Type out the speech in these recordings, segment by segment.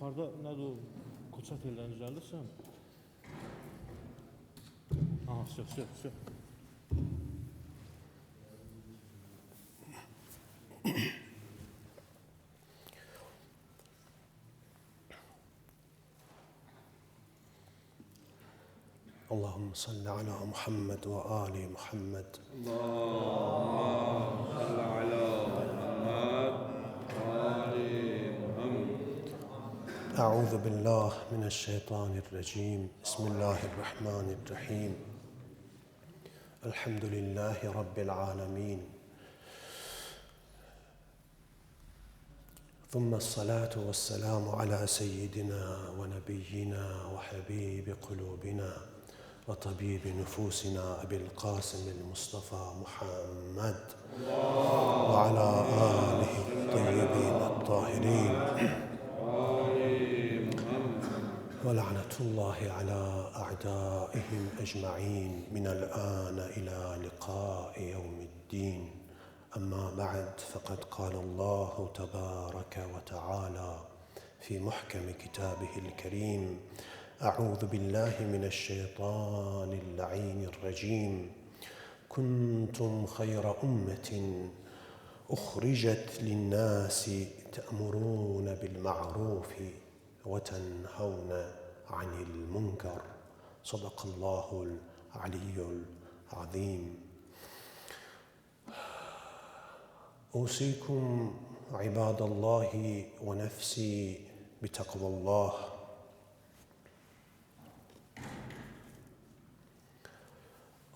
Yuxarıda nədir o? Koçat eldən düzəldirsən. Aha, sö. Allahümme salli ala Muhammed ve ali Muhammed. Allahümme salli ala Muhammed ve ali Muhammed. Euzu billahi mineşşeytanirracim. Bismillahirrahmanirrahim. Elhamdülillahi Rabbil alemin. ثم الصلاة والسلام على سيدنا ونبينا وحبيب قلوبنا وطبيب نفوسنا أبي القاسم المصطفى محمد وعلى آله الطيبين الطاهرين ولعنة الله على أعدائهم أجمعين من الآن إلى لقاء يوم الدين. أما بعد فقد قال الله تبارك وتعالى في محكم كتابه الكريم: أعوذ بالله من الشيطان اللعين الرجيم. كنتم خير أمة أخرجت للناس تأمرون بالمعروف وتنهون عن المنكر. صدق الله العلي العظيم. أوصيكم عباد الله ونفسي بتقوى الله.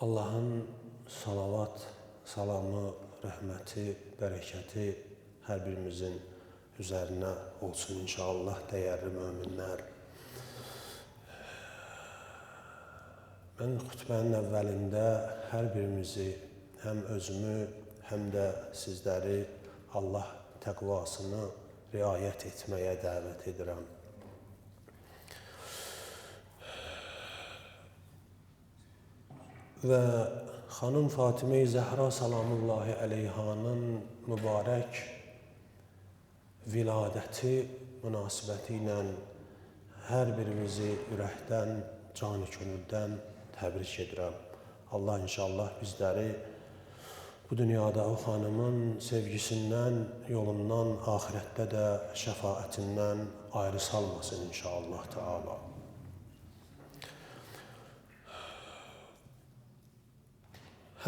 Allah'ın salavat, salamı, rəhməti, bərəkəti hər birimizin üzərinə olsun inşallah, dəyərli möminlər. Mən xutbənin əvvəlində hər birimizi, həm özümü, həm də sizləri Allah təqvasını riayət etməyə dəvət edirəm. Və xanım Fatimə-i Zəhra salamullahi əleyhanın mübarək viladəti münasibəti ilə hər birimizi ürəkdən, can-könüldən təbrik edirəm. Allah inşallah bizləri bu dünyada o xanımın sevgisindən, yolundan, ahirətdə də şəfaətindən ayrı salmasın inşallah Teala.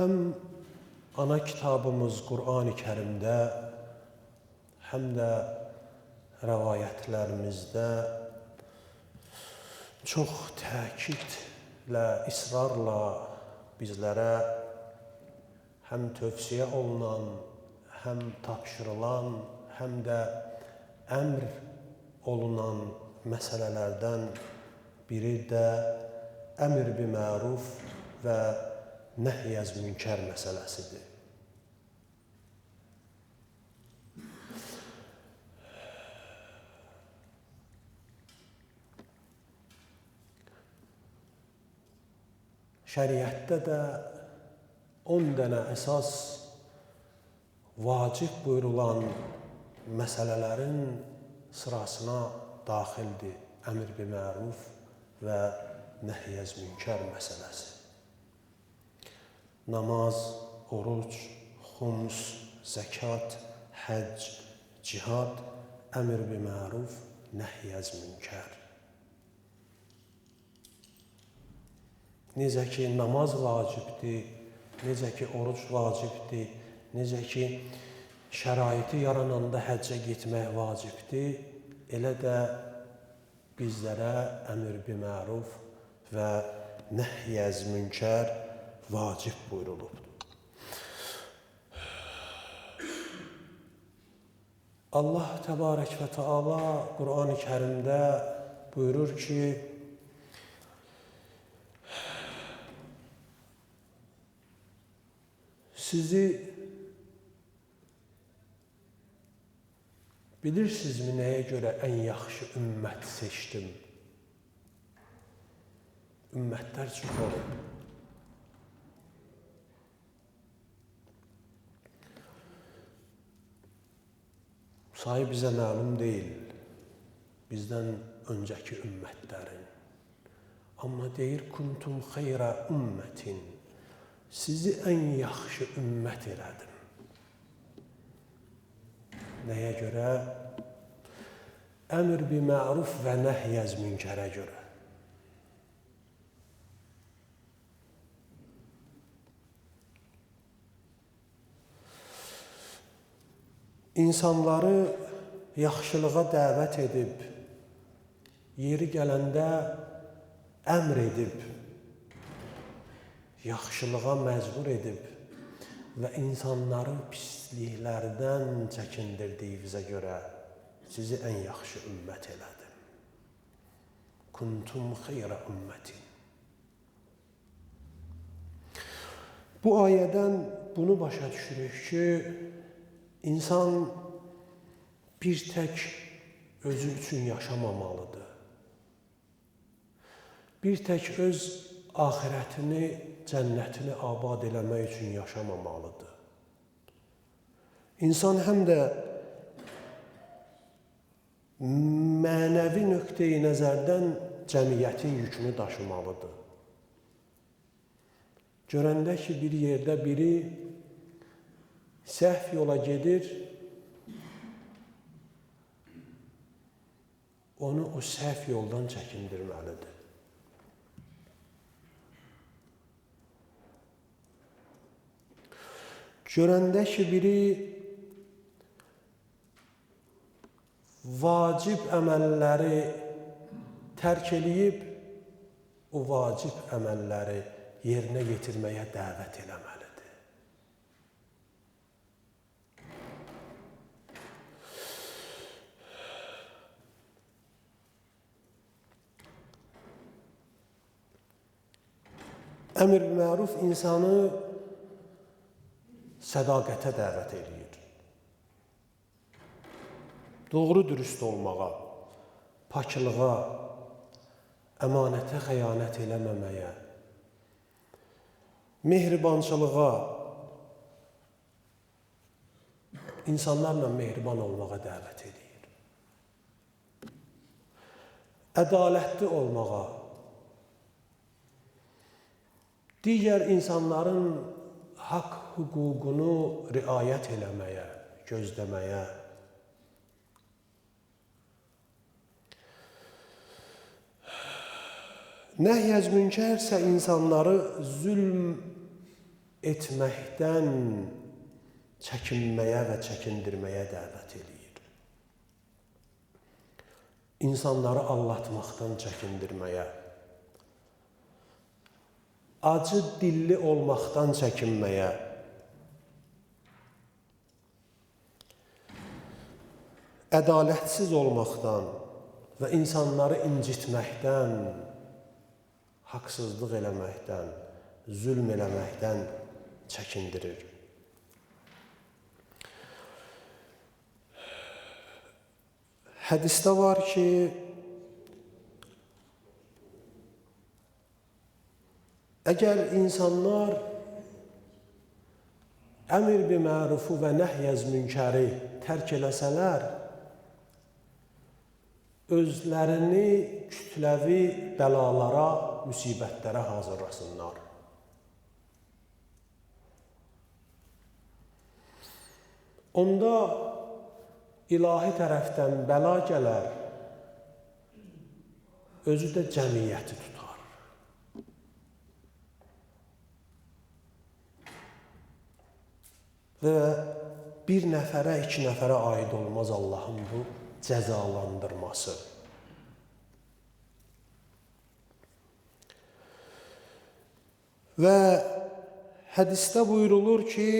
Həm ana kitabımız Qur'an-ı Kərimdə, həm də rəvayətlərimizdə çox təkidlə, israrla bizlərə həm tövsiyə olunan, həm tapşırılan, həm də əmr olunan məsələlərdən biri də əmr bi-məruf və nəhy-əz münkər məsələsidir. Şəriətdə də 10 dənə əsas vacib buyurulan məsələlərin sırasına daxildir əmr bi-məruf və nəhy-əz münkər məsələsi. Namaz, oruc, xums, zəkat, həcc, cihad, əmr bi-məruf, nəhy-əz münkər. Necə ki, namaz vacibdir, necə ki, oruc vacibdir, necə ki, şəraiti yarananda həccə getmək vacibdir, elə də bizlərə əmr bi-məruf və nəhy-əz münkər vacib buyurulubdur. Allah təbarək və Teala Qur'an-ı Kərimdə buyurur ki, sizi bilirsinizmi nəyə görə ən yaxşı ümmət seçdim? Ümmətlər çox olub. Sayı bizə məlum deyil. bizdən öncəki ümmətlərin. Amma deyir, kuntum xeyrə ümmətin, sizi ən yaxşı ümmət elədim. Nəyə görə? Əmr bi məruf və nəhyəz münkərə görə. İnsanları yaxşılığa dəvət edib, yeri gələndə əmr edib, yaxşılığa məcbur edib və insanları pisliklərdən çəkindirdiyinizə görə sizi ən yaxşı ümmət elədim. Kuntum xeyrə ümmətin. Bu ayədən bunu başa düşürük ki, İnsan bir tək özü üçün yaşamamalıdır. Bir tək öz axirətini, cənnətini abad eləmək üçün yaşamamalıdır. İnsan həm də mənəvi nöqteyi nəzərdən cəmiyyətin yükünü daşımalıdır. Görəndə ki, bir yerdə biri səhv yola gedir, onu o səhv yoldan çəkindirməlidir. Görəndə ki, biri vacib əməlləri tərk eləyib, o vacib əməlləri yerinə yetirməyə dəvət eləməlidir. Əmr məruf insanı sədaqətə dəvət edir. Doğru dürüst olmağa, paklığa, əmanətə xəyanət eləməməyə, mehribançılığa, insanlarla mehriban olmağa dəvət edir. Ədalətli olmağa, digər insanların haqq hüququnu riayət eləməyə, gözləməyə, nəhyəz münkərsə insanları zülm etməkdən çəkinməyə və çəkindirməyə dəvət edir. İnsanları aldatmaqdan çəkindirməyə, acı dilli olmaqdan çəkinməyə, ədalətsiz olmaqdan və insanları incitməkdən, haqsızlıq eləməkdən, zülm eləməkdən çəkindirir. Hədisdə var ki, əgər insanlar əmr bi mərufu və nəhyəz münkəri tərk eləsələr, özlərini kütləvi bəlalara, müsibətlərə hazırlasınlar. Onda ilahi tərəfdən bəla gələr, özü də cəmiyyəti tutar. Və bir nəfərə, iki nəfərə aid olmaz Allahın bu cəzalandırması. Və hədisdə buyurulur ki,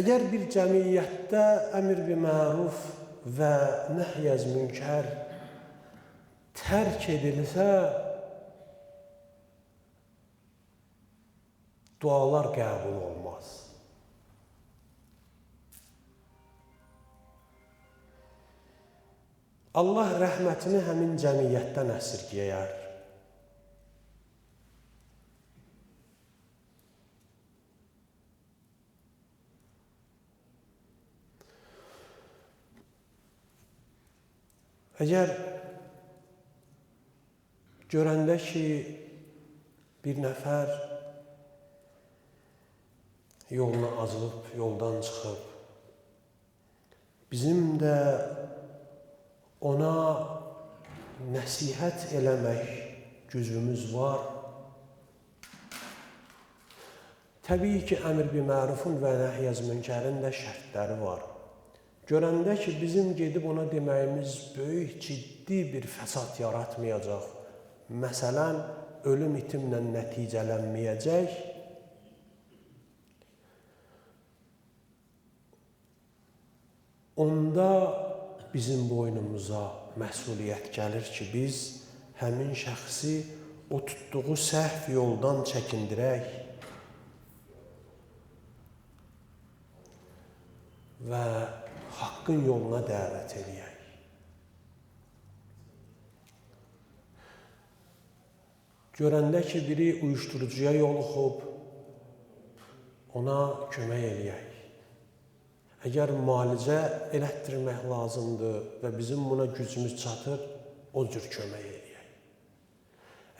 əgər bir cəmiyyətdə əmr bi məruf və nəhyəz münkər tərk edilsə, dualar qəbul olmaz. Allah rəhmətini həmin cəmiyyətdən əsirgəyər. Əgər görəndə ki, bir nəfər yoluna acılıb, yoldan çıxıb, bizim də ona nəsihət eləmək gücümüz var. Təbii ki, əmr bi mərufun və nəhyəz münkərin də şərtləri var. Görəndə ki, bizim gedib ona deməyimiz böyük, ciddi bir fəsad yaratmayacaq, məsələn, ölüm itimlə nəticələnməyəcək, onda bizim boynumuza məsuliyyət gəlir ki, biz həmin şəxsi o tutduğu səhv yoldan çəkindirək və haqqın yoluna dəvət edək. Görəndə ki, biri uyuşturucuya yoluxub, ona kömək eləyək. Əgər müalicə elətdirmək lazımdır və bizim buna gücümüz çatır, o cür kömək eləyək.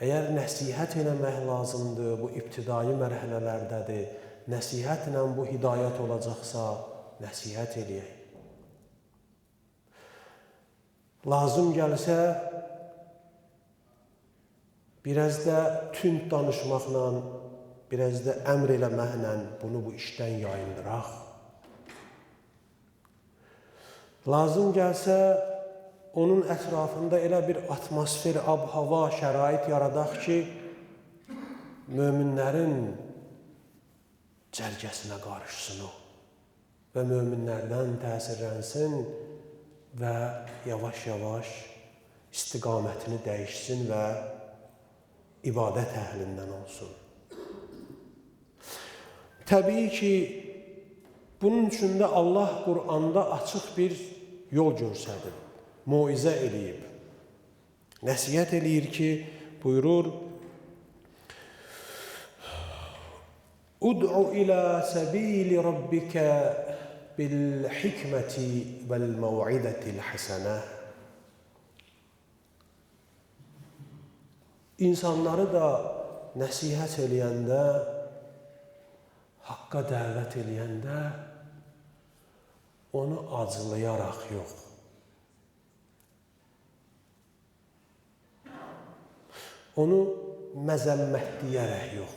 Əgər nəsihət eləmək lazımdır, bu ibtidai mərhələlərdədir, nəsihətlə bu hidayət olacaqsa, nəsihət eləyək. Lazım gəlsə, biraz da tünd danışmaqla, biraz da əmr eləməklə bunu bu işdən yayındıraq. Lazım gəlsə, onun ətrafında elə bir atmosfer, ab-hava, şərait yaradaq ki, möminlərin cərgəsinə qarışsın o və möminlərdən təsirlənsin və yavaş-yavaş istiqamətini dəyişsin və ibadət əhlindən olsun. Təbii ki, bunun üçün də Allah Qur'anda açıq bir yol göstərir, moizə eləyib. Nəsihət eləyir ki, buyurur, Ud'u ilə səbili rabbikə bil-hikməti vəl-məv'idətil həsənə. İnsanları da nəsihət eləyəndə, haqqa dəvət eləyəndə, onu acılayaraq yox, onu məzəmmətləyərək yox,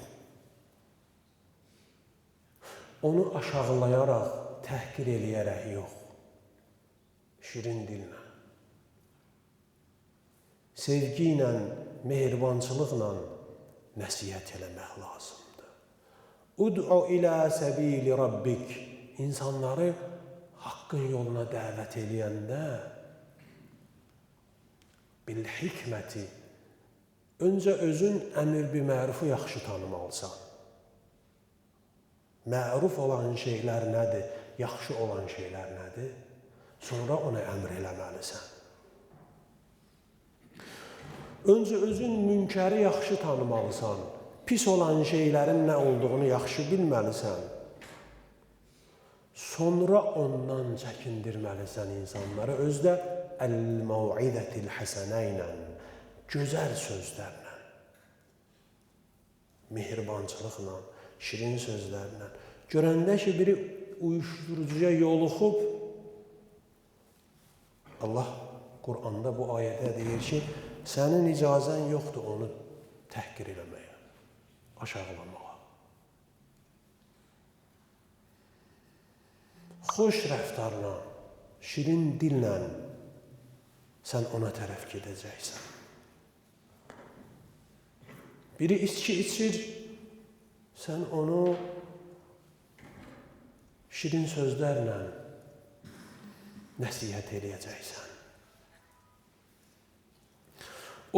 onu aşağılayaraq, təhqir eləyərək yox, şirin dillə, sevgi ilə, mehribançılıqla nəsihət eləmək lazımdır. Ud'u ilə səbili rabbik. İnsanları haqqın yoluna dəvət eləyəndə bil-hikməti, öncə özün əmr bi mərufu yaxşı tanımalısan. Məruf olan şeylər nədir, yaxşı olan şeylər nədir? Sonra ona əmr eləməlisən. Öncə özün münkəri yaxşı tanımalısan. Pis olan şeylərin nə olduğunu yaxşı bilməlisən. Sonra ondan çəkindirməlisən insanları. Özdə əl-məv'idətil həsənə ilə, gözəl sözlərlə, mehribançılıqla, şirin sözlərlə. Görəndə ki, biri uyuşturucuya yoluxub, Allah Qur'anda bu ayədə deyir ki, sənin icazən yoxdur onu təhqir eləməyə, aşağılamağa. Xoş rəftarla, şirin dillə sən ona tərəf gedəcəksən. Biri içki içir, sən onu şirin sözlərlə nəsihət eləyəcəksən.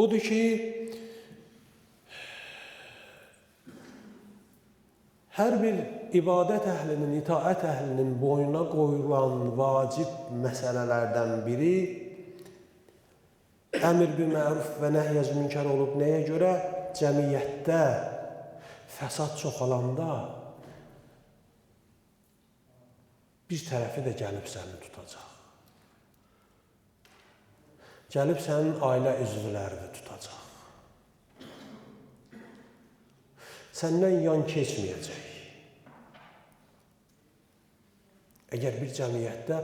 Odur ki, hər bir ibadət əhlinin, itaət əhlinin boynuna qoyulan vacib məsələlərdən biri əmr bi məruf və nəhyəz münkər olub. Nəyə görə? Cəmiyyətdə fəsad çoxalanda bir tərəfi də gəlib səni tutacaq. gəlib sənin ailə üzvlərini tutacaq. Səndən yan keçməyəcək. Əgər bir cəmiyyətdə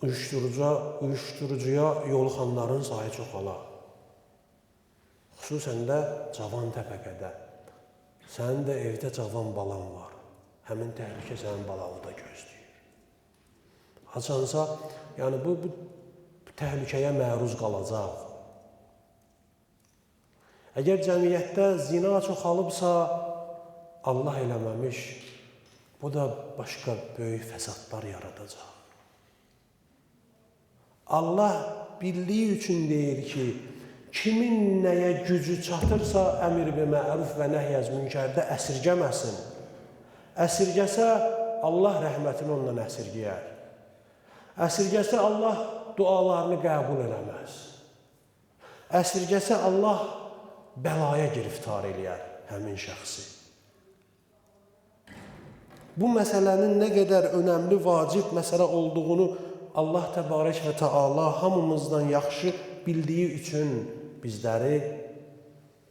uyuşturucuya yoluxanların sayı çoxalar, xüsusən də cavan təbəqədə, sənin də evdə cavan balan var, həmin təhlükə sənin balanı da gözləyir. Haçansa, yəni bu təhlükəyə məruz qalacaq. Əgər cəmiyyətdə zina çoxalıbsa, Allah eləməmiş, bu da başqa böyük fəsadlar yaradacaq. Allah bildiyi üçün deyir ki, kimin nəyə gücü çatırsa, əmr bi məruf və nəhy münkərdə əsirgəməsin. Əsirgəsə, Allah rəhmətini ondan əsirgəyər. Əsirgəsə, Allah dualarını qəbul eləməz. Əsirgəsə, Allah bəlaya giriftar eləyər həmin şəxsi. Bu məsələnin nə qədər önəmli, vacib məsələ olduğunu Allah təbarək və təala hamımızdan yaxşı bildiyi üçün bizləri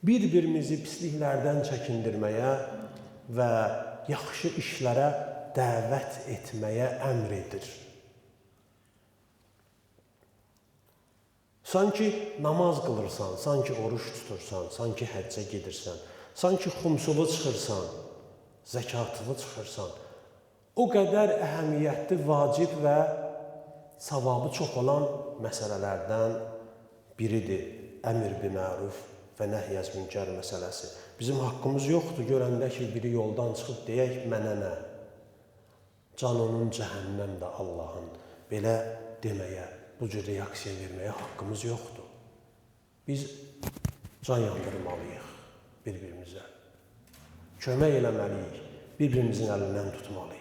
bir-birimizi pisliklərdən çəkindirməyə və yaxşı işlərə dəvət etməyə əmr edir. Sanki namaz qılırsan, sanki oruç tutursan, sanki həccə gedirsən, sanki xumsulu çıxırsan, zəkatılı çıxırsan, o qədər əhəmiyyətli, vacib və savabı çox olan məsələlərdən biridir əmr bi məruf və nəhy münkər məsələsi. Bizim haqqımız yoxdur, görəndə ki, biri yoldan çıxıb deyək, mənə nə? Can onun cəhənnəmdə Allahın. Belə deməyə, bu cür reaksiya verməyə haqqımız yoxdur. Biz can yandırmalıyıq bir-birimizə. Kömək eləməliyik, bir-birimizin əlindən tutmalıyıq.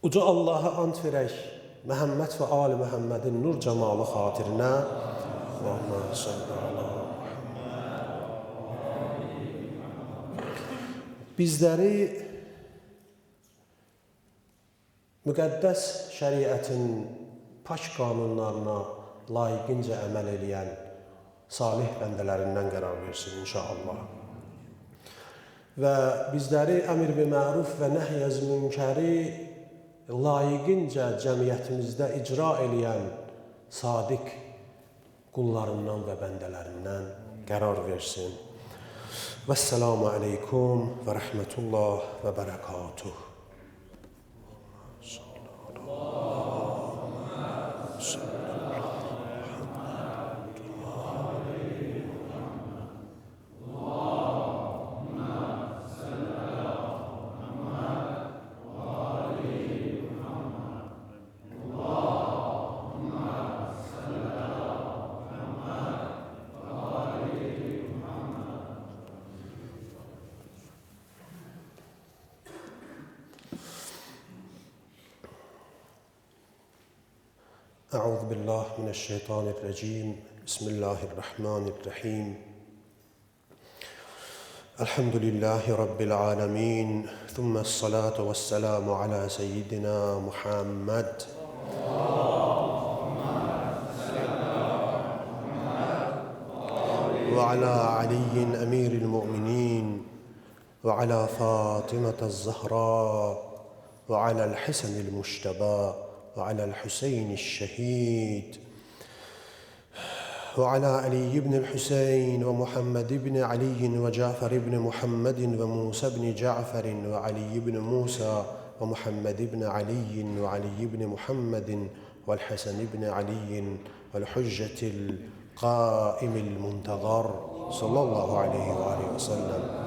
Uca Allaha ant verək, Məhəmməd və Ali Məhəmmədin nur cəmalı xatirinə Allahümə salli ala bizləri müqəddəs şəriətin pak qanunlarına layiqincə əməl eləyən salih bəndələrindən qərar versin inşallah. Və bizləri əmr bi məruf və nəhy münkəri layiqincə cəmiyyətimizdə icra eləyən sadiq qullarından və bəndələrindən qərar versin. Vəssalamu aleykum və rəhmətullah və bərəkatuh. أعوذ بالله من الشيطان الرجيم بسم الله الرحمن الرحيم الحمد لله رب العالمين ثم الصلاة والسلام على سيدنا محمد وعلى علي أمير المؤمنين وعلى فاطمة الزهراء وعلى الحسن المجتبى وعلى الحسين الشهيد وعلى علي بن الحسين ومحمد بن علي وجعفر بن محمد وموسى بن جعفر وعلي بن موسى ومحمد بن علي وعلي بن محمد والحسن بن علي والحجة القائم المنتظر صلى الله عليه وآله وسلم.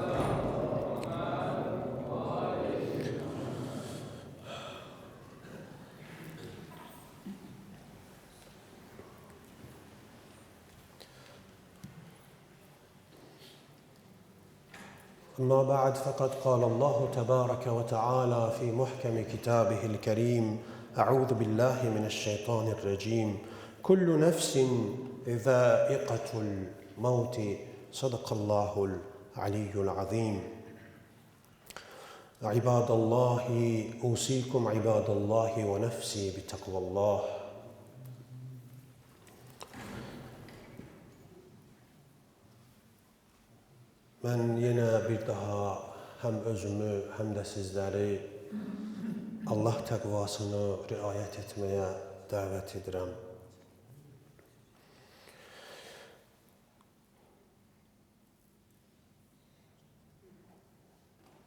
أما بعد فقد قال الله تبارك وتعالى في محكم كتابه الكريم أعوذ بالله من الشيطان الرجيم كل نفس ذائقة الموت صدق الله العلي العظيم. İbadallahi, usikum ibadallahi ve nefsi bitakvallah. Mən yenə bir daha həm özümü, həm də sizləri Allah təqvasını riayət etməyə dəvət edirəm.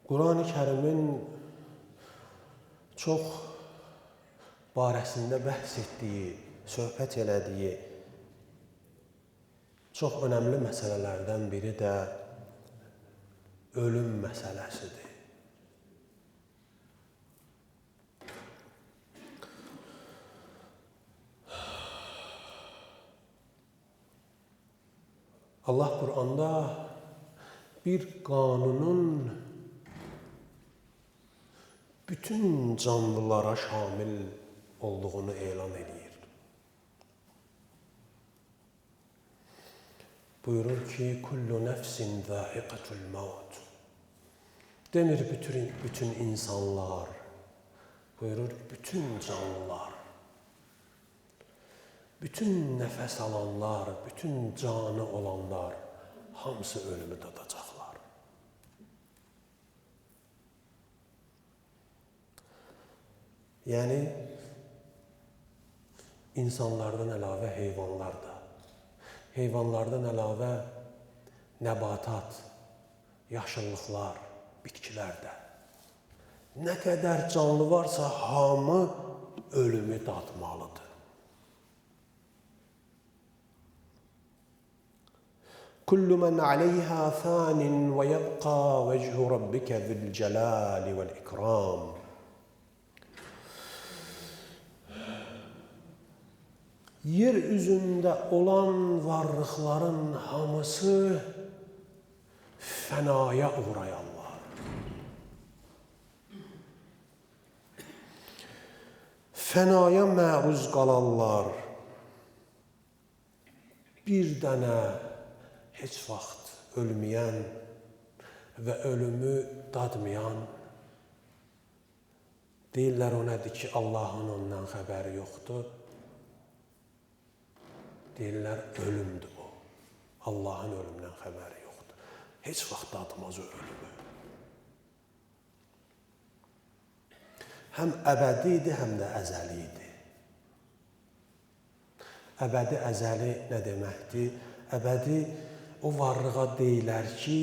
Quran-ı Kərimin çox barəsində bəhs etdiyi, söhbət elədiyi çox önəmli məsələlərdən biri də ölüm məsələsidir. Allah Quranda bir qanunun bütün canlılara şamil olduğunu elan edir. Buyurur ki, kullu nefsin zâiqatul maut. Demir bütün insanlar, buyurur bütün canlılar, bütün nefes alanlar, bütün canı olanlar hamısı ölümü dadacaqlar. Yəni, insanlardan əlavə heyvanlar da, heyvanlardan əlavə nəbatat, yaşıllıqlar, bitkilər də. Nə qədər canlı varsa hamı ölümü dadmalıdır. Kullu men aleyha fanin və yabqa vəchu rabbikə zil cəlali vəl ikram. Yer üzündə olan varlıqların hamısı fənaya uğrayarlar. Fənaya məruz qalarlar. Bir dənə heç vaxt ölməyən və ölümü dadmayan deyirlər o nədir ki, Allahın ondan xəbəri yoxdur. Deyirlər, ölümdür o. Allahın ölümdən xəbəri yoxdur. Heç vaxt dadmaz o ölümü. Həm əbədidir, həm də əzəlidir. Əbədi, əzəli nə deməkdir? Əbədi o varlığa deyilər ki,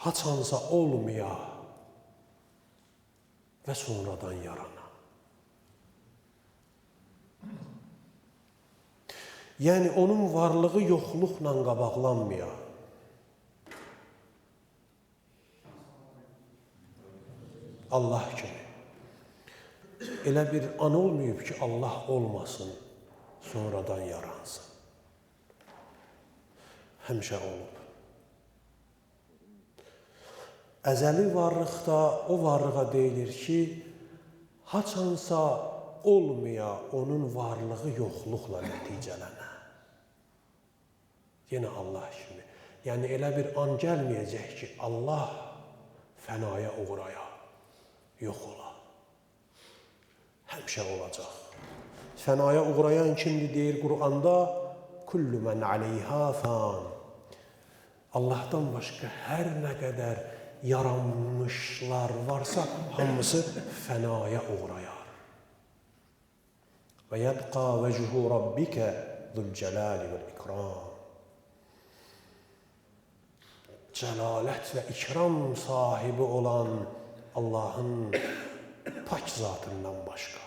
haçansa olmaya və sonradan yarana. Yəni, onun varlığı yoxluqla qabaqlanmaya. Allah kimi. Elə bir an olmayıb ki, Allah olmasın, sonradan yaransın. Həmişə olub. Əzəli varlıqda o varlığa deyilir ki, haçansa olmaya onun varlığı yoxluqla nəticələnə. Yenə Allah kimi. Yəni, elə bir an gəlməyəcək ki, Allah fənaya uğraya, yox ola. Həmişə olacaq. Fənaya uğrayan kimdir deyir Quranda? Kullu men aleyha fan. Allahdan başqa hər nə qədər yaranmışlar varsa, hamısı fənaya uğrayar. Və yəbqa vəchuhu rabbikə zülcəlali vəl ikram. Cəlalət və ikram sahibi olan Allahın pak zatından başqa.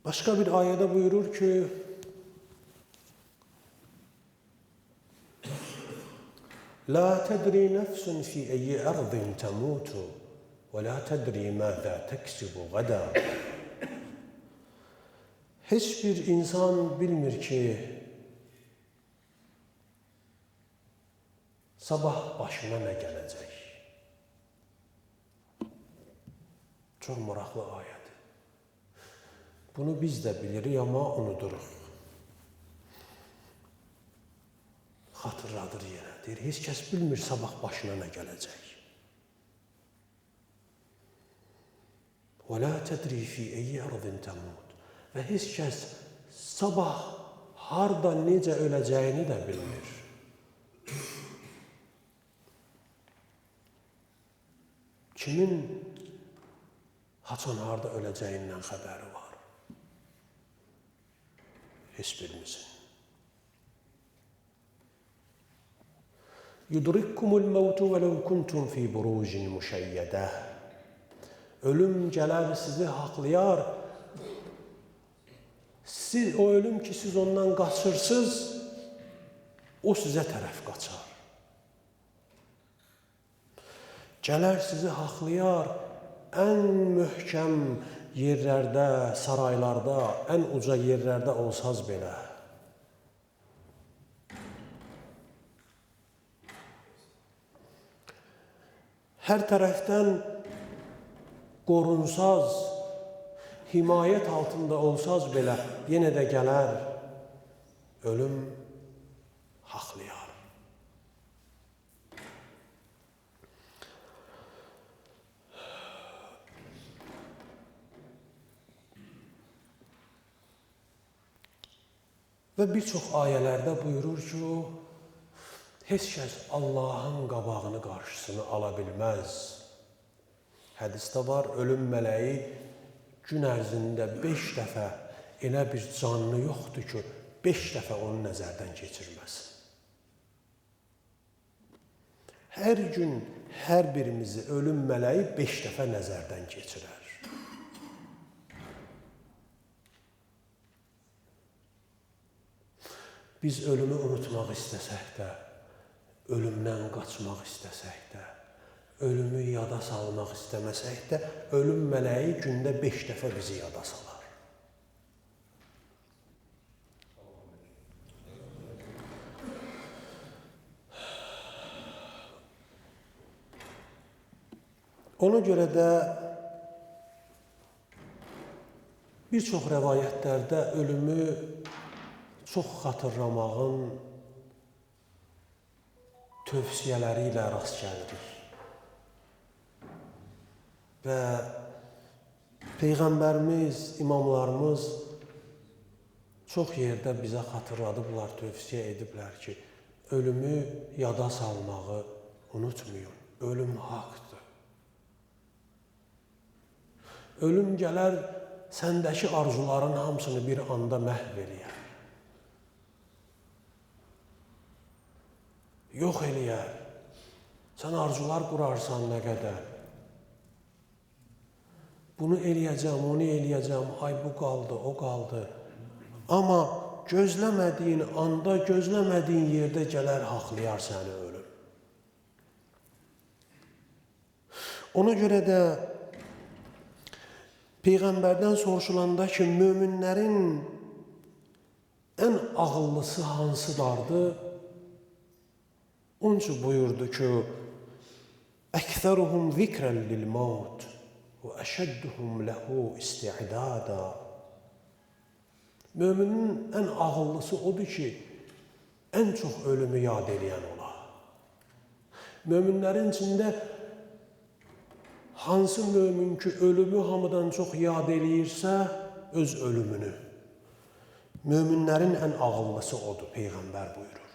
Başqa bir ayədə buyurur ki, La tədri nəfsun fi əyyi ərdin təmutu və la tədri mədə təksibu qədə. Heç bir insan bilmir ki, sabah başına nə gələcək. Çox maraqlı ayədir. Bunu biz də bilirik, amma unuduruq. xatırladır yenə. Deyir, heç kəs bilmir sabah başına nə gələcək. وَلَا تَدْرِي فِي اَيِّ أَرْضٍ تَمُوتُ Və heç kəs sabah harda necə öləcəyini də bilmir. Kimin haçan harda öləcəyindən xəbəri var? Heç birimizin. يُدْرِكُّمُ الْمَوْتُ وَلَوْ كُنْتُمْ فِي بُرُوجٍ مُشَيَّدَةٍ Ölüm gələr sizi haqlayar. O ölüm ki, siz ondan qaçırsınız, o sizə tərəf qaçar. Gələr sizi haqlayar, ən möhkəm yerlərdə, saraylarda, ən uca yerlərdə olsaz belə. Hər tərəfdən qorunsaz, himayət altında olsaz belə, yenə də gələr, ölüm haqlayar. Və bir çox ayələrdə buyurur ki, heç kəs Allahın qabağını, qarşısını ala bilməz. Hədisdə var, ölüm mələyi gün ərzində 5 dəfə elə bir canlı yoxdur ki, 5 dəfə onu nəzərdən keçirməsin. Hər gün hər birimizi ölüm mələyi 5 dəfə nəzərdən keçirər. Biz ölümü unutmaq istəsək də, ölümdən qaçmaq istəsək də, ölümü yada salmaq istəməsək də, ölüm mələyi gündə 5 dəfə bizi yada salar. Ona görə də bir çox rəvayətlərdə ölümü çox xatırlamağın tövsiyələri ilə rast gəlirik. Və Peyğəmbərimiz, imamlarımız çox yerdə bizə xatırladıblar, tövsiyə ediblər ki, ölümü yada salmağı unutmayın. Ölüm haqdır. Ölüm gələr, səndəki arzuların hamısını bir anda məhv eləyər. Yox eləyər. Sən arzular qurarsan nə qədər. Bunu eləyəcəm, onu eləyəcəm, ay bu qaldı, o qaldı. Amma gözləmədiyin anda, gözləmədiyin yerdə gələr, haqlayar səni ölüm. Ona görə də Peyğəmbərdən soruşulanda ki, möminlərin ən ağıllısı hansılardı? Onun üçün buyurdu ki, əksəruhum zikrən lil-maut və əşədduhum ləhu isti'dada. Möminin ən ağıllısı odur ki, ən çox ölümü yad eləyən ola. Möminlərin içində hansı mömin ki, ölümü hamıdan çox yad eləyirsə, öz ölümünü. Möminlərin ən ağıllısı odur, Peyğəmbər buyurur.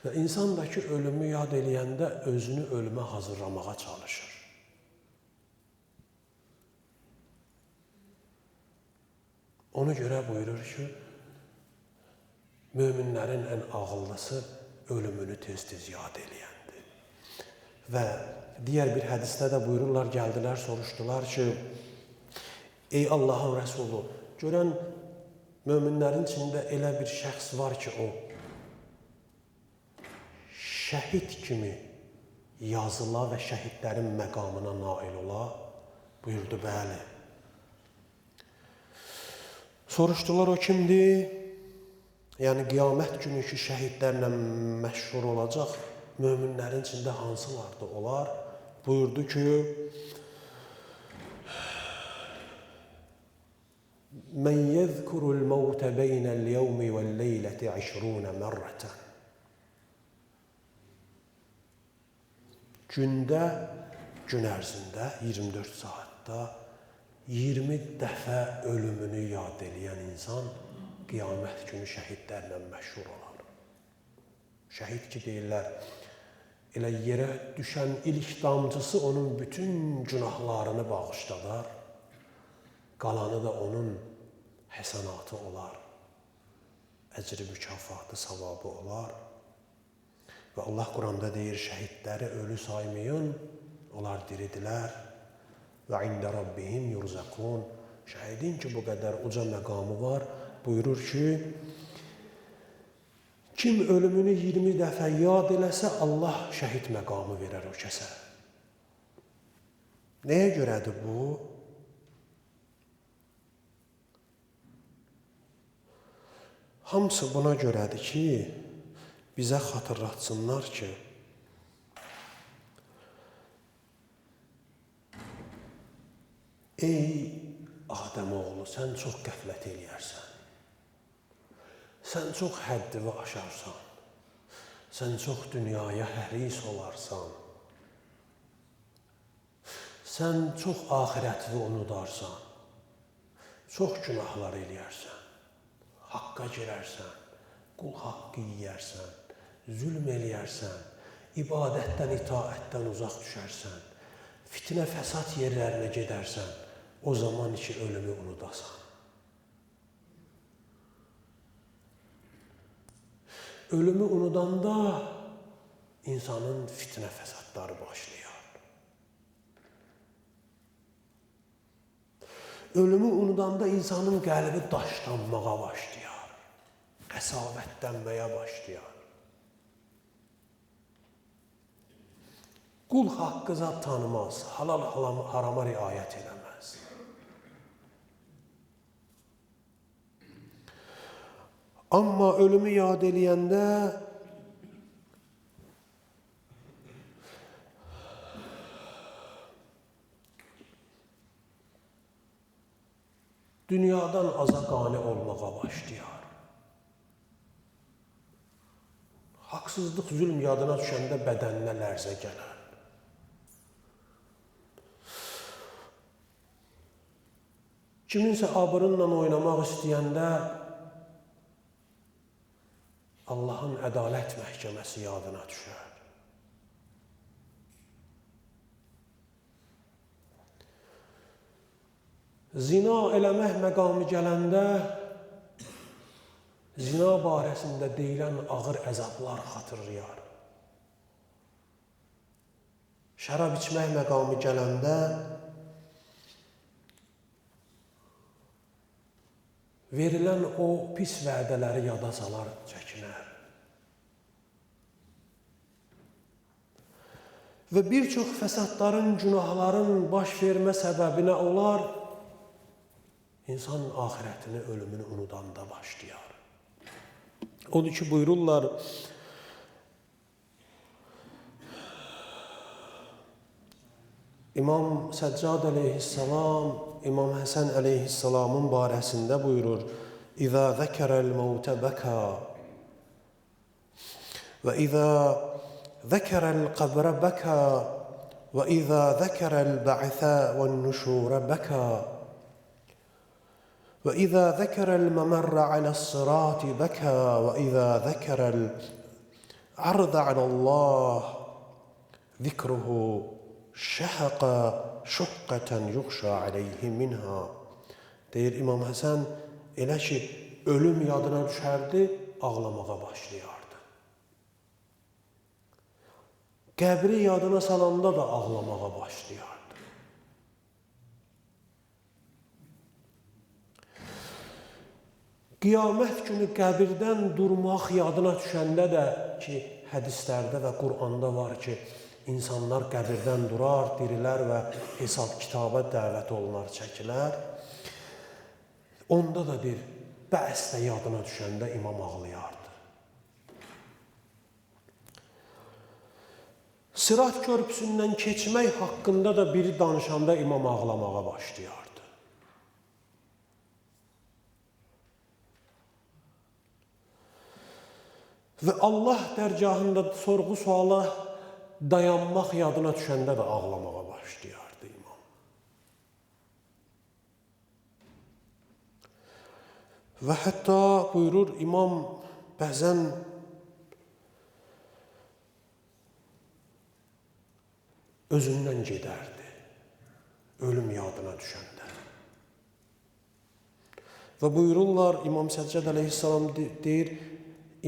Və insandakı ölümü yad eləyəndə özünü ölümə hazırlamağa çalışır. Ona görə buyurur ki, möminlərin ən ağıllısı ölümünü tez-tez yad eləyəndir. Və digər bir hədisdə də buyururlar, gəldilər, soruşdular ki, ey Allahın Rəsulu, görən möminlərin içində elə bir şəxs var ki, o şəhid kimi yazıla və şəhidlərin məqamına nail ola? Buyurdu, bəli. Soruşdular, o kimdir? Yəni, qiyamət günü ki, şəhidlərlə məşhur olacaq, möminlərin içində hansılardı olar? Buyurdu ki, Men yezkurul mevte beynel yevmi vel leyleti 20 merreten. Gündə, gün ərzində 24 saatda 20 dəfə ölümünü yad eləyən insan qiyamət günü şəhidlərlə məşhur olar. Şəhid ki deyirlər, elə yerə düşən ilk damcısı onun bütün günahlarını bağışladar, qalanı da onun həsənatı olar, əcri mükafatı, savabı olar. Və Allah Quranda deyir, şəhidləri ölü saymayın, onlar diridilər. Və ində Rabbihim yurzaqun. Şəhidin ki, bu qədər uca məqamı var, buyurur ki, kim ölümünü 20 dəfə yad eləsə, Allah şəhid məqamı verər o kəsə. Nəyə görədir bu? Hamısı buna görədir ki, bizə xatırlatsınlar ki, ey Adəmoğlu, sən çox qəflət eləyərsən. Sən çox həddini aşarsan. Sən çox dünyaya həris olarsan. Sən çox axirətini unudarsan. Çox günahlar eləyərsən. Haqqa girərsən. Qul haqqı yeyərsən. Zülm eləyərsən. İbadətdən, itaətdən uzaq düşərsən. Fitnə, fəsad yerlərinə gedərsən. O zaman ki, ölümü unudasan. Ölümü unudanda insanın fitnə, fəsadları başlayar. Ölümü unudanda insanın qəlbi daşlanmağa başlayar. Qəsavətlənməyə başlayar. Qul haqqı zat tanımaz, halal harama riayət eləməz. Amma ölümü yad eləyəndə dünyadan aza qane olmağa başlayar. Haqsızlıq, zülm yadına düşəndə bədəninə lərzə gələr. Kiminsə abırınla oynamaq istəyəndə Allahın ədalət məhkəməsi yadına düşər. Zina eləmək məqamı gələndə zina barəsində deyilən ağır əzablar xatırlayar. Şərab içmək məqamı gələndə verilən o pis vədələri yada salar, çəkinər. Və bir çox fəsadların, günahların baş vermə səbəbinə olar, insan axirətini, ölümünü unudanda başlayar. Odur ki, buyururlar, İmam Səccad əleyhissalam, İmam Həsən əleyhissalamın barəsində buyurur, İzə zəkərəl məvtə bəka və izə zəkərəl qəbrə bəka və izə zəkərəl bə'sə və nüşurə bəka və izə zəkərəl məmərrə aləs-sirati bəka və izə zəkərəl ərdə aləlləh zikruhu şəhəqə şuqqətən yuxşə aleyhi minha. Deyir İmam Həsən, elə ki, ölüm yadına düşərdi, ağlamağa başlayardı. Qəbri yadına salanda da ağlamağa başlayardı. Qiyamət günü qəbirdən durmaq yadına düşəndə də ki, hədislərdə və Qur'anda var ki, İnsanlar qəbirdən durar, dirilər və hesab kitaba dəvət olunar, çəkilər. Onda da bir bəsdə yadına düşəndə imam ağlayardı. Sırat körpüsündən keçmək haqqında da biri danışanda imam ağlamağa başlayardı. Və Allah dərgahında sorğu-suala dayanmaq yadına düşəndə də ağlamağa başlayardı imam. Və hətta buyurur imam bəzən özündən gedərdi, ölüm yadına düşəndə. Və buyururlar, İmam Səccad əleyhissalam deyir,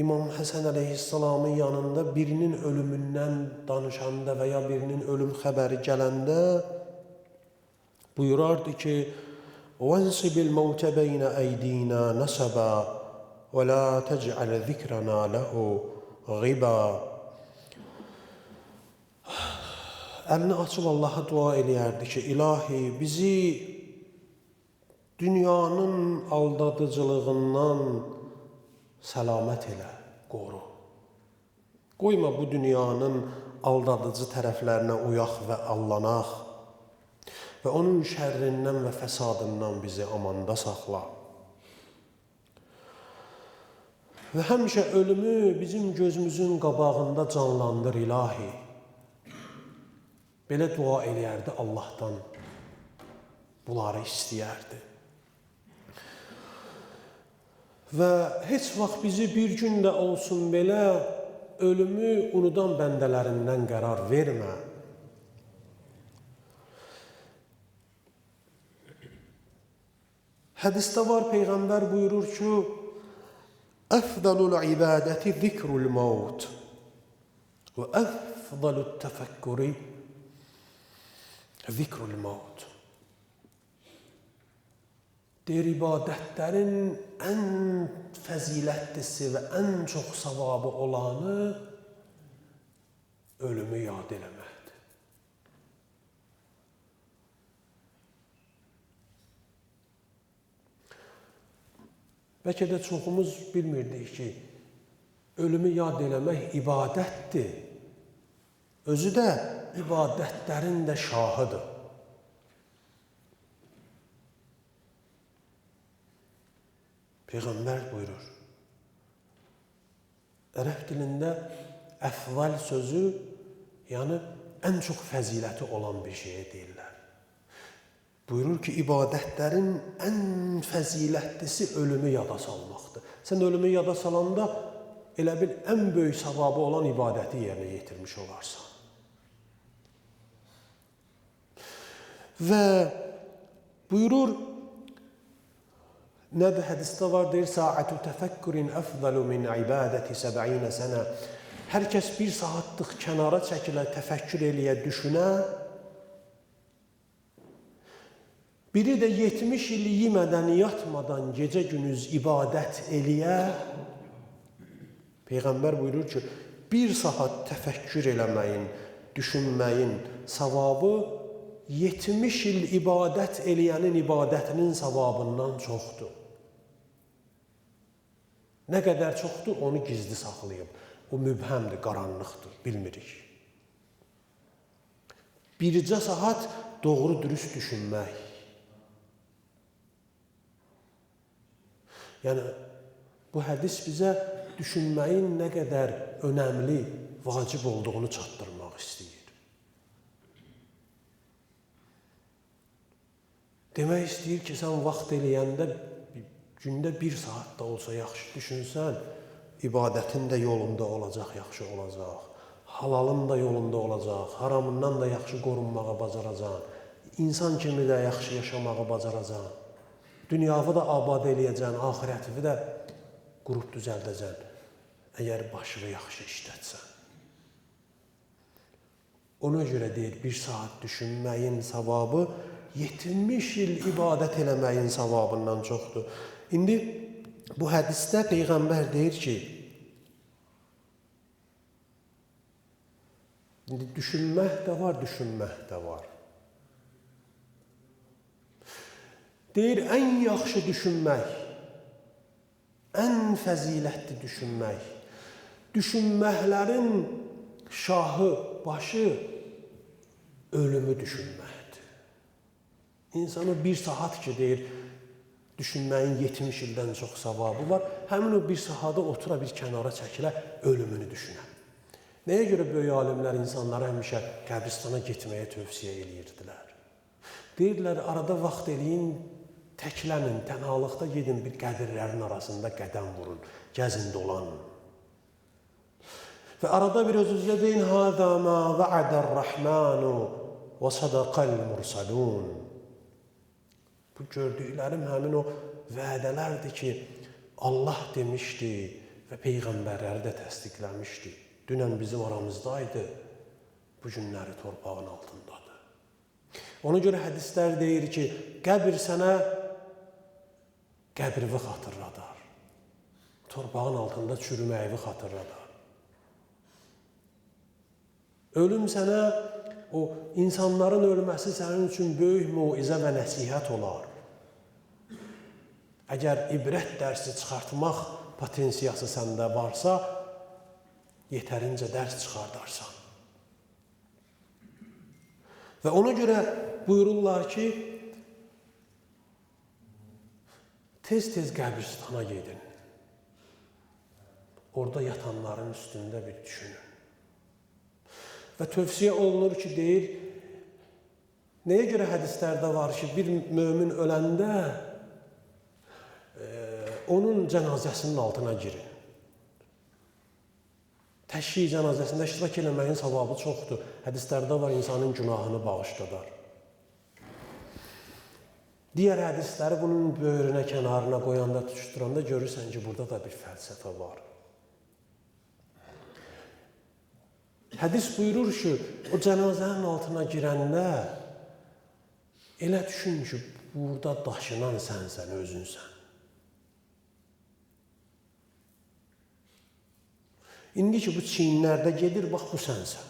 İmam Həsən əleyhissalamın yanında birinin ölümündən danışanda və ya birinin ölüm xəbəri gələndə buyurardı ki, وَانْسِبِ الْمَوْتَ بَيْنَ أَيْدِينَا نَسَبًا وَلَا تَجْعَلْ ذِكْرَنَا لَهُ غِبًا. Əlini açıb Allaha dua eləyərdi ki, ilahi bizi dünyanın aldadıcılığından səlamət elə, qoru. Qoyma bu dünyanın aldadıcı tərəflərinə uyaq və allanaq və onun şərrindən və fəsadından bizi amanda saxla. Və həmişə ölümü bizim gözümüzün qabağında canlandır ilahi. Belə dua eləyərdi Allahdan, bunları istəyərdi. Və heç vaxt bizi bir gün də olsun belə ölümü unudan bəndələrindən qərar vermə. Hədisdə var, Peyğəmbər buyurur ki, əfdalul ibadəti zikrul mevt və əfdalul təfəkkürü zikrul mevt. Deyir, ibadətlərin ən fəzilətlisi və ən çox savabı olanı ölümü yad eləməkdir. Bəlkə də çoxumuz bilmirdik ki, ölümü yad eləmək ibadətdir. Özü də ibadətlərin də şahıdır. Peyğəmbər buyurur, ərəb dilində əfval sözü, yəni ən çox fəziləti olan bir şeyə deyirlər. Buyurur ki, ibadətlərin ən fəzilətlisi ölümü yada salmaqdır. Sən ölümü yada salanda elə bil ən böyük savabı olan ibadəti yerinə yetirmiş olarsan. Və buyurur, nədir hədisdə var, deyir, saatü təfəkkürin əfdalu min ibadəti 70 sənə. Hər kəs bir saatlıq kənara çəkilə, təfəkkür eləyə, düşünə. Biri də 70 il yemədən, yatmadan, gecə gündüz ibadət eləyə. Peyğəmbər buyurur ki, bir saat təfəkkür eləməyin, düşünməyin savabı 70 il ibadət eləyənin ibadətinin savabından çoxdur. Nə qədər çoxdur, onu gizli saxlayıb. O mübhəmdir, qaranlıqdır, bilmirik. Bircə saat doğru dürüst düşünmək. Yəni, bu hədis bizə düşünməyin nə qədər önəmli, vacib olduğunu çatdırmaq istəyir. Demək istəyir ki, sən vaxt eləyəndə gündə bir saat da olsa yaxşı düşünsən, ibadətin də yolunda olacaq, yaxşı olacaq. Halalın da yolunda olacaq, haramından da yaxşı qorunmağa bacaracaq. İnsan kimi də yaxşı yaşamağı bacaracaq. Dünyanı da abad eləyəcəksən, axirətini də qurub düzəldəcəksən, əgər başını yaxşı işlətsən. Ona görə deyir, bir saat düşünməyin savabı 70 il ibadət eləməyin savabından çoxdur. İndi bu hədisdə Peyğəmbər deyir ki, düşünmək də var, düşünmək də var. Deyir, ən yaxşı düşünmək, ən fəzilətli düşünmək, düşünməklərin şahı, başı ölümü düşünməkdir. İnsanı bir saat ki, deyir, düşünməyin 70 ildən çox savabı var. Həmin o bir sahada otura, bir kənara çəkilə, ölümünü düşünə. Nəyə görə böyük alimlər insanlara həmişə qəbristana getməyə tövsiyə edirdilər? Deyirdilər, arada vaxt eləyin, təklənin, tənhalıqda gedin, bir qəbirlərin arasında qədəm vurun, gəzin, dolanın. Və arada bir öz-özünüzə deyin, "Hâzâ mâ va'adər-Rahmanu və sadaqal-mursalun." Bu gördüklərim həmin o vədələrdir ki, Allah demişdi və peyğəmbərləri də təsdiqləmişdi. Dünən bizim aramızdaydı, bu günləri torpağın altındadır. Ona görə hədislər deyir ki, qəbir sənə qəbrivi xatırladar. Torpağın altında çürüməyi xatırladar. Ölüm sənə, o insanların ölməsi sənin üçün böyük muizə və nəsihət olar. Əgər ibrət dərsi çıxartmaq potensiyası səndə varsa, yetərincə dərs çıxardarsan. Və ona görə buyururlar ki, tez-tez qəbristana gedin. Orada yatanların üstündə bir düşünün. Və tövsiyə olunur ki, deyir, nəyə görə hədislərdə var ki, bir mömin öləndə onun cənazəsinin altına girin. Təşyiq cənazəsində iştirak eləməyin savabı çoxdur. Hədislərdə var, insanın günahını bağışladar. Digər hədisləri bunun böyrünə, kənarına qoyanda, tutuşturanda görürsən ki, burada da bir fəlsəfə var. Hədis buyurur ki, o cənazənin altına girəndə elə düşün ki, burada daşınan sənsən, özünsən. İndi ki, bu çiyinlərdə gedir, bax, bu sənsən.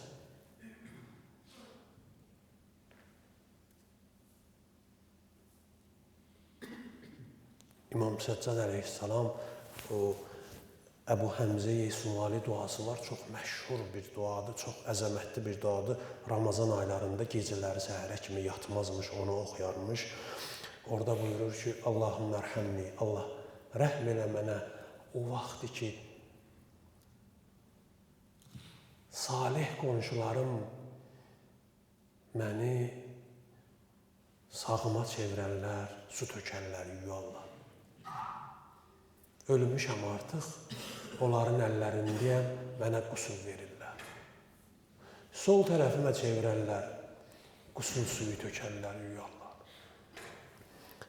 İmam Səccad əleyhissalam, o Əbu Həmzə-i Sumali duası var, çox məşhur bir duadır, çox əzəmətli bir duadır. Ramazan aylarında gecələri səhərə kimi yatmazmış, onu oxuyarmış. Orada buyurur ki, Allahım mərhəmni, Allah rəhm elə mənə. O vaxtdır ki, salih qonşularım məni sağıma çevirərlər, su tökərlər, yuyarlar. Ölmüşəm artıq, onların əllərindəyəm, mənə qusul verirlər. Sol tərəfimə çevirərlər, qusul suyu tökərlər, yuyarlar.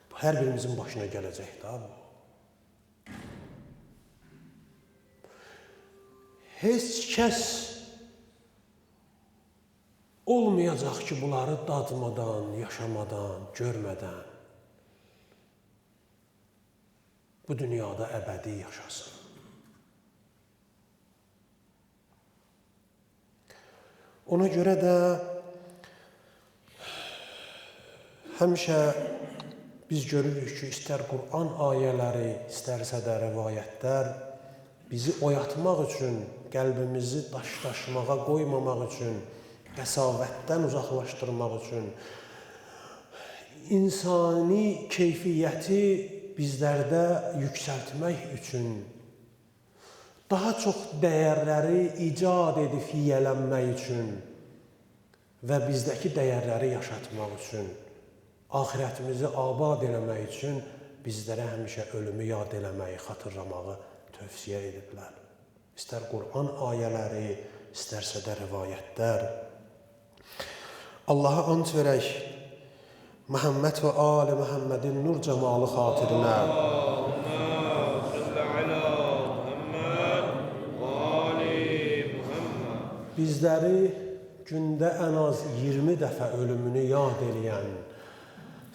Bu, hər birimizin başına gələcək da bu. Heç kəs olmayacaq ki, bunları dadmadan, yaşamadan, görmədən bu dünyada əbədi yaşasın. Ona görə də həmişə biz görürük ki, istər Qur'an ayələri, istərsə də rəvayətlər bizi oyatmaq üçün, qəlbimizi daşmağa qoymamaq üçün, qəsavətdən uzaqlaşdırmaq üçün, insani keyfiyyəti bizlərdə yüksəltmək üçün, daha çox dəyərləri icad edib yiyələnmək üçün və bizdəki dəyərləri yaşatmaq üçün, axirətimizi abad eləmək üçün bizlərə həmişə ölümü yad eləməyi, xatırlamağı tövsiyə ediblər. İstər Qur'an ayələri, istərsə də rivayətlər. Allaha and verək, Məhəmməd və Ali Məhəmmədin nur cəmalı xatirinə. Bizləri gündə ən az 20 dəfə ölümünü yad eləyən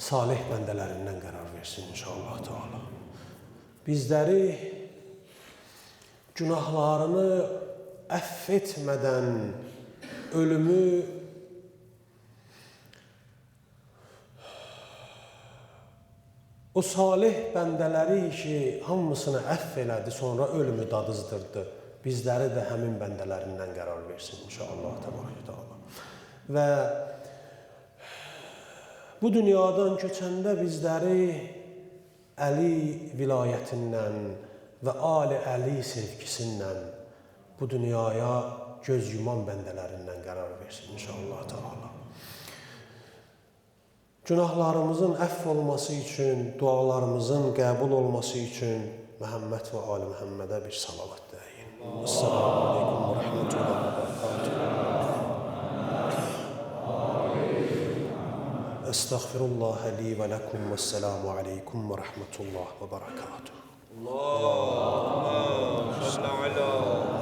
salih bəndələrindən qərar versin inşallah Teala. Bizləri günahlarını əff etmədən ölümü o salih bəndələri ki, hamısını əff elədi, sonra ölümü dadızdırdı. Bizləri də həmin bəndələrindən qərar versin inşallah Teala. Və bu dünyadan köçəndə bizləri Əli vilayətindən və Ali Əli sevgisindən bu dünyaya göz yuman bəndələrindən qərar versin inşallah Teala. Günahlarımızın əfv olması üçün, dualarımızın qəbul olması üçün Məhəmməd və Ali Məhəmmədə bir salavat deyin. Esselamu aleykum və rəhmətullahi və barakatuhu. Estağfirullah li və ləkum və esselamu aleykum və rəhmətullahi və barakatuhu. Allahümme salli ala